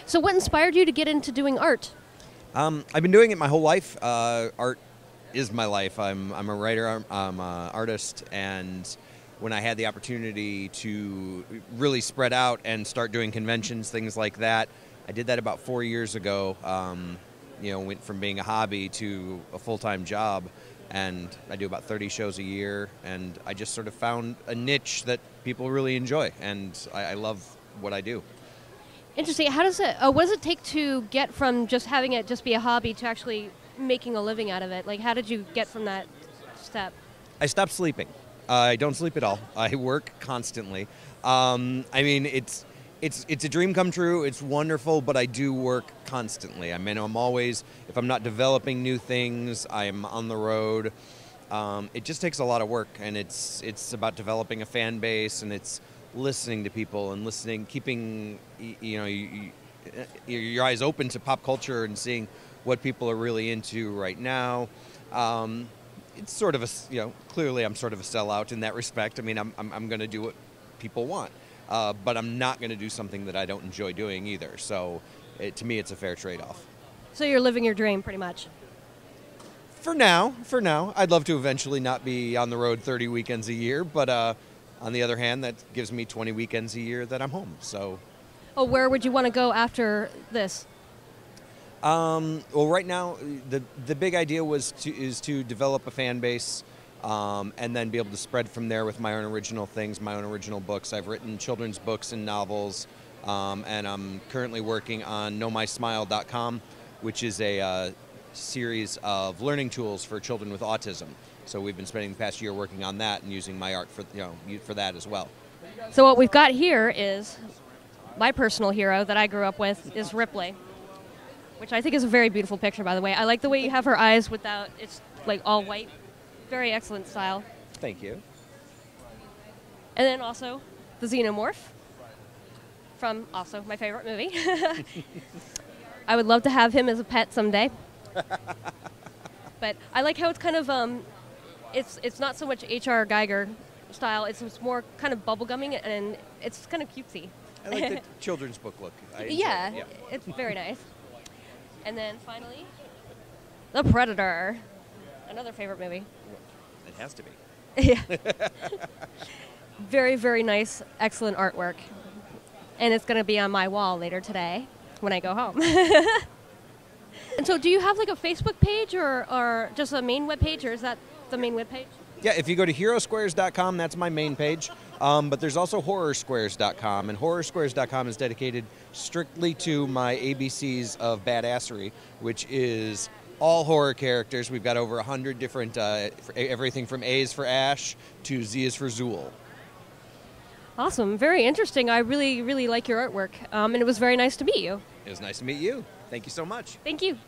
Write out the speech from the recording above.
So what inspired you to get into doing art? I've been doing it my whole life. Art is my life. I'm a writer, I'm an artist, and when I had the opportunity to really spread out and start doing conventions, things like that, I did that about 4 years ago. Went from being a hobby to a full-time job, and I do about 30 shows a year, and I just sort of found a niche that people really enjoy, and I love what I do. Interesting. How does it? What does it take to get from just having it just be a hobby to actually making a living out of it? Like, how did you get from that step? I stopped sleeping. I don't sleep at all. I work constantly. It's a dream come true. It's wonderful, but I do work constantly. I mean, I'm always, if I'm not developing new things, I'm on the road. It just takes a lot of work, and it's about developing a fan base, and it's listening to people and keeping your eyes open to pop culture and seeing what people are really into right now. It's sort of clearly I'm sort of a sellout in that respect. I mean, I'm going to do what people want, but I'm not going to do something that I don't enjoy doing either. So to me, it's a fair trade-off. So you're living your dream pretty much. For now, I'd love to eventually not be on the road 30 weekends a year, but on the other hand, that gives me 20 weekends a year that I'm home. So, where would you want to go after this? Well, right now, the big idea is to develop a fan base, and then be able to spread from there with my own original things, my own original books. I've written children's books and novels, and I'm currently working on KnowMySmile.com, which is a series of learning tools for children with autism. So we've been spending the past year working on that and using my art for that as well. So what we've got here is my personal hero that I grew up with is Ripley, which I think is a very beautiful picture, by the way. I like the way you have her eyes without, it's like all white. Very excellent style. Thank you. And then also the Xenomorph from also my favorite movie. I would love to have him as a pet someday. But I like how it's kind of, it's not so much H.R. Geiger style, it's more kind of bubblegumming, and it's kind of cutesy. I like the children's book look. Yeah, it's very nice. And then finally, The Predator, another favorite movie. It has to be. Yeah. Very, very nice, excellent artwork. And it's going to be on my wall later today when I go home. And so do you have like a Facebook page or just a main webpage, or is that the main webpage? Yeah, if you go to HeroSquares.com, that's my main page. But there's also HorrorSquares.com, and HorrorSquares.com is dedicated strictly to my ABCs of Badassery, which is all horror characters. We've got over 100 different, everything from A is for Ash to Z is for Zool. Awesome. Very interesting. I really, really like your artwork. And it was very nice to meet you. It was nice to meet you. Thank you so much. Thank you.